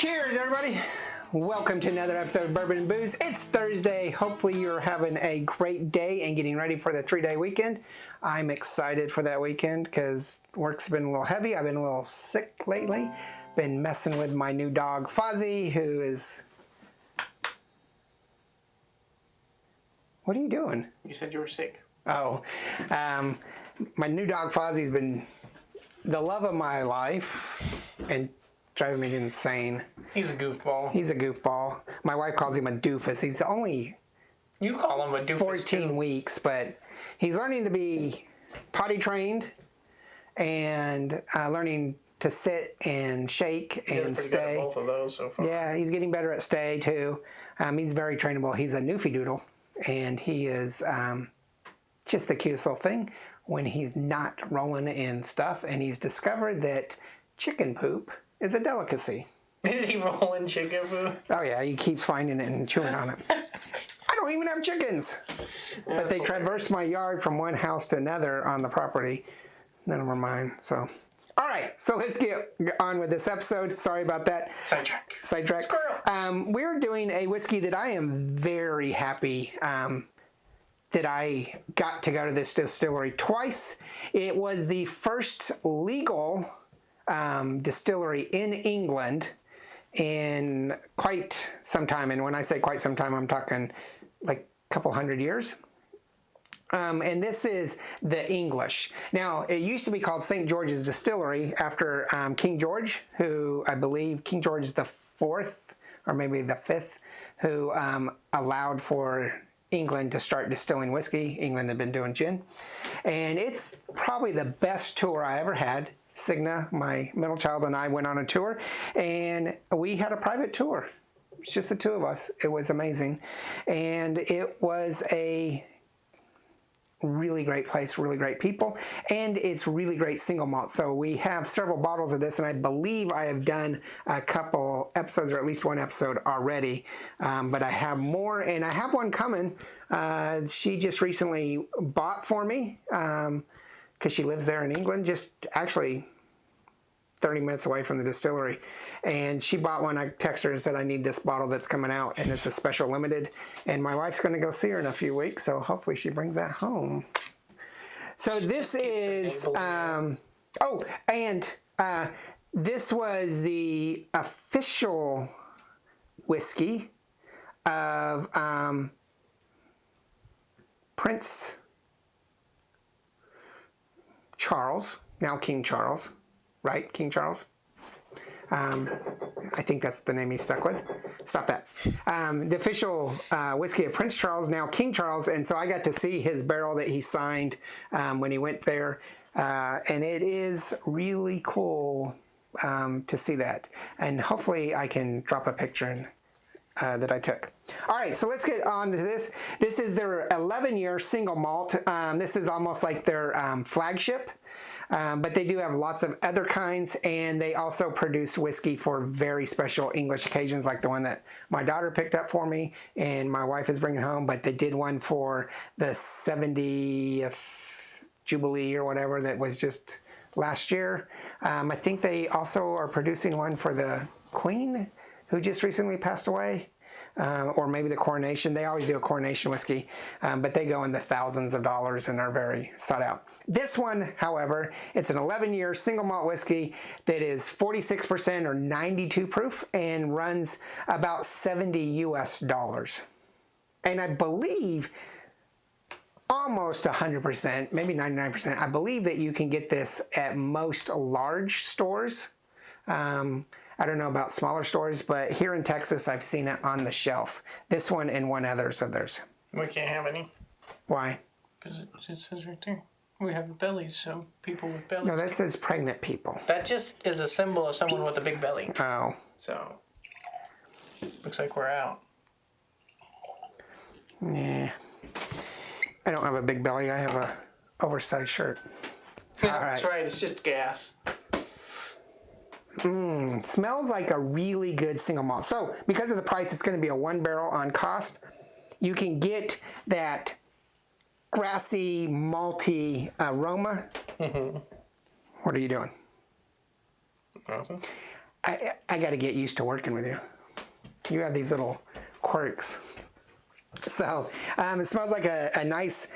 Cheers, everybody. Welcome to another episode of Bourbon and Booze. It's Thursday. Hopefully you're having a great day and getting ready for the 3-day weekend. I'm excited for that weekend because work's been a little heavy. I've been a little sick lately. Been messing with my new dog, Fozzie, who is... What are you doing? You said you were sick. Oh, my new dog, Fozzie's been the love of my life and driving me insane. He's a goofball. He's a goofball. My wife calls him a doofus. He's only... You call him a doofus 14 too. weeks, but he's learning to be potty trained and learning to sit and shake and stay. Good at both of those so far. Yeah, he's getting better at stay too. He's very trainable. He's a newfie doodle, and he is just the cutest little thing when he's not rolling in stuff, and he's discovered that chicken poop is a delicacy. Did he roll in chicken food? Oh yeah, he keeps finding it and chewing on it. I don't even have chickens. Yeah, but they traverse my yard from one house to another on the property. None of them are mine. So, all right. So let's get on with this episode. Sorry about that. Sidetrack. Squirrel. We're doing a whiskey that I am very happy that I got to go to this distillery twice. It was the first legal distillery in England in quite some time. And when I say quite some time, I'm talking like a couple hundred years. And this is the English. Now, it used to be called St. George's Distillery after King George, who I believe King George the Fourth, or maybe the Fifth, who allowed for England to start distilling whiskey. England had been doing gin. And it's probably the best tour I ever had. Signa, my middle child, and I went on a tour, and we had a private tour. It's just the two of us. It was amazing. And it was a really great place, really great people, and it's really great single malt. So we have several bottles of this, and I believe I have done a couple episodes, or at least one episode already, but I have more, and I have one coming. She just recently bought for me, because she lives there in England, just actually 30 minutes away from the distillery. And she bought one. I texted her and said, I need this bottle that's coming out, and it's a special limited. And my wife's going to go see her in a few weeks, so hopefully she brings that home. So this is, this was the official whiskey of Prince Charles, now King Charles, right? King Charles? I think that's the name he stuck with. Stop that. The official whiskey of Prince Charles, now King Charles, and so I got to see his barrel that he signed when he went there, and it is really cool to see that. And hopefully I can drop a picture that I took. All right, so let's get on to this. This is their 11-year single malt. This is almost like their flagship, but they do have lots of other kinds, and they also produce whiskey for very special English occasions, like the one that my daughter picked up for me and my wife is bringing home, but they did one for the 70th Jubilee or whatever that was just last year. I think they also are producing one for the Queen, who just recently passed away, or maybe the coronation. They always do a coronation whiskey, but they go in the thousands of dollars and are very sought out. This one, however, it's an 11-year single malt whiskey that is 46% or 92 proof and runs about $70 US. And I believe almost 100%, maybe 99%, I believe that you can get this at most large stores. I don't know about smaller stores, but here in Texas, I've seen it on the shelf. This one and one others of theirs. We can't have any. Why? Because it says right there. We have bellies, so people with bellies. No, that says pregnant people. That just is a symbol of someone with a big belly. Oh. So, looks like we're out. Yeah. I don't have a big belly. I have a oversized shirt. All right. That's right. It's just gas. Smells like a really good single malt. So, because of the price, it's going to be a one barrel on cost. You can get that grassy, malty aroma. Mm-hmm. What are you doing? Awesome. I got to get used to working with you. You have these little quirks. So it smells like a nice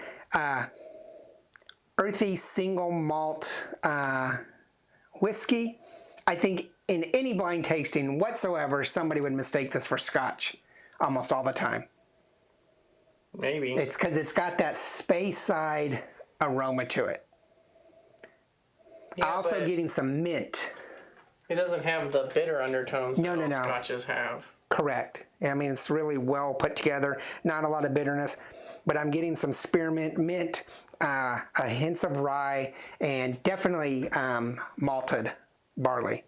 earthy single malt whiskey. I think in any blind tasting whatsoever, somebody would mistake this for Scotch almost all the time. Maybe. It's because it's got that Speyside aroma to it. Yeah, Also getting some mint. It doesn't have the bitter undertones that most Scotches have. Correct. I mean, it's really well put together. Not a lot of bitterness, but I'm getting some spearmint, mint, a hints of rye, and definitely malted barley.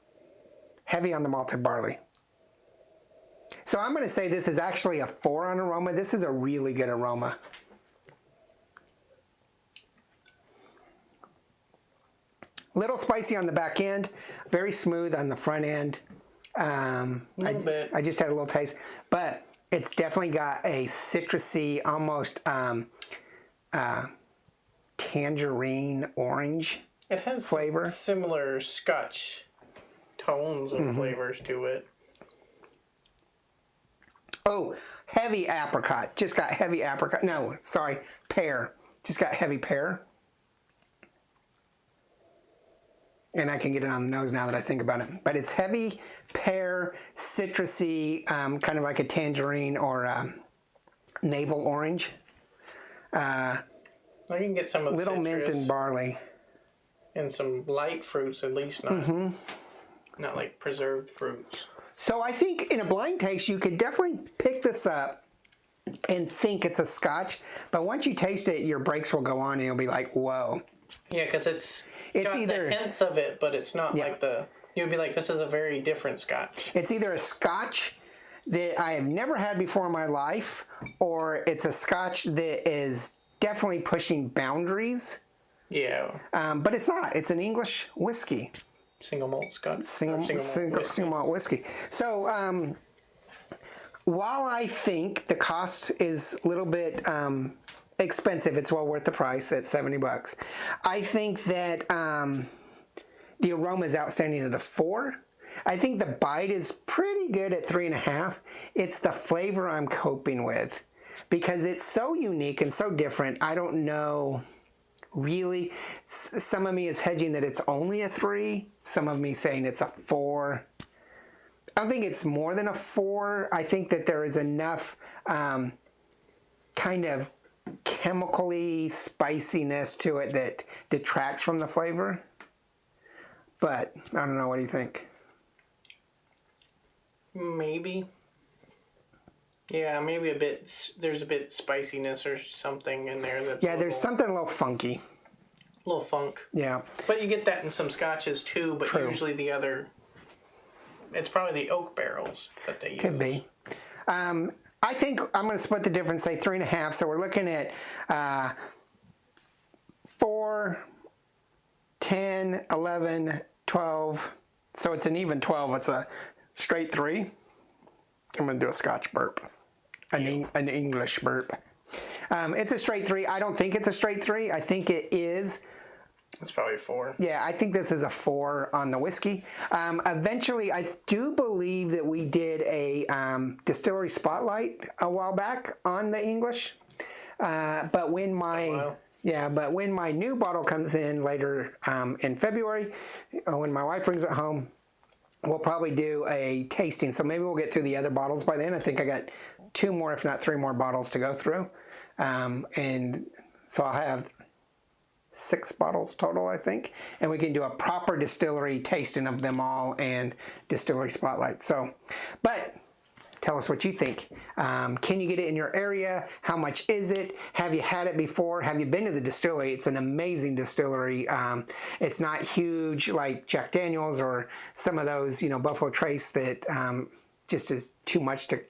Heavy on the malted barley. So I'm going to say this is actually a 4 on aroma. This is a really good aroma. Little spicy on the back end, very smooth on the front end. A little bit. I just had a little taste, but it's definitely got a citrusy, almost tangerine orange it has flavor. Similar Scotch tones and flavors to it. Oh, heavy apricot. Just got heavy apricot. No, sorry, pear. Just got heavy pear. And I can get it on the nose now that I think about it. But it's heavy pear, citrusy, kind of like a tangerine or a navel orange. I can get some of the little mint and barley. And some light fruits, at least not like preserved fruits. So I think in a blind taste, you could definitely pick this up and think it's a Scotch. But once you taste it, your brakes will go on and you'll be like, whoa. Yeah, because it's got either the hints of it, but it's not like you would be like, this is a very different Scotch. It's either a Scotch that I have never had before in my life, or it's a Scotch that is definitely pushing boundaries. Yeah. But it's not. It's an English whiskey. Single malt Scotch. Single malt whiskey. So while I think the cost is a little bit expensive, it's well worth the price at $70. I think that the aroma is outstanding at a 4. I think the bite is pretty good at 3.5. It's the flavor I'm coping with because it's so unique and so different. I don't know really. Some of me is hedging that it's only a 3. Some of me saying it's a 4. I don't think it's more than a 4. I think that there is enough kind of chemically spiciness to it that detracts from the flavor. But I don't know. What do you think? Maybe. Yeah, maybe a bit. There's a bit spiciness or something in there. There's something a little funky. A little funk. Yeah. But you get that in some Scotches too. But True. Usually the other. It's probably the oak barrels that they use. Could be. I think I'm going to split the difference, say 3.5. So we're looking at 4, 10, 11, 12. So it's an even 12. It's a straight 3. I'm going to do a Scotch burp. An English burp. It's a straight 3. I don't think it's a straight 3. I think it is. It's probably a 4. Yeah, I think this is a 4 on the whiskey. Eventually, I do believe that we did a distillery spotlight a while back on the English. But when my new bottle comes in later in February, when my wife brings it home, we'll probably do a tasting. So maybe we'll get through the other bottles by then. I think I got 2 more, if not 3 more bottles to go through. And so I'll have 6 bottles total, I think. And we can do a proper distillery tasting of them all and distillery spotlight. So, but tell us what you think. Can you get it in your area? How much is it? Have you had it before? Have you been to the distillery? It's an amazing distillery. It's not huge like Jack Daniel's or some of those, Buffalo Trace that just is too much to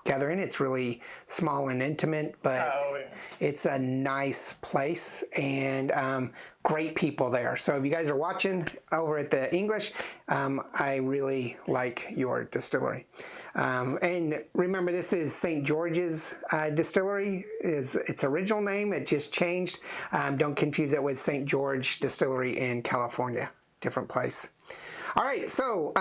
gather in. It's really small and intimate, but it's a nice place and great people there. So if you guys are watching over at the English, I really like your distillery. And remember, this is St. George's Distillery is its original name. It just changed. Don't confuse it with St. George Distillery in California. Different place. All right, so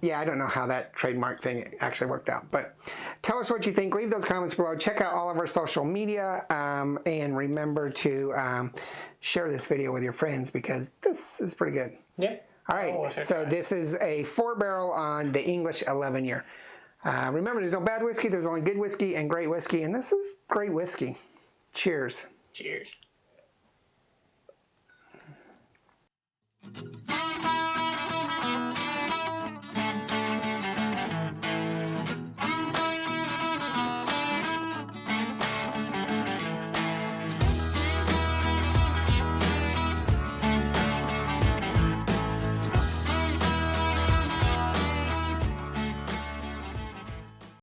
yeah, I don't know how that trademark thing actually worked out, but tell us what you think. Leave those comments below. Check out all of our social media, and remember to share this video with your friends because this is pretty good. Yeah. All right, so this is a 4-barrel on the English 11-year. Remember, there's no bad whiskey. There's only good whiskey and great whiskey, and this is great whiskey. Cheers. Cheers.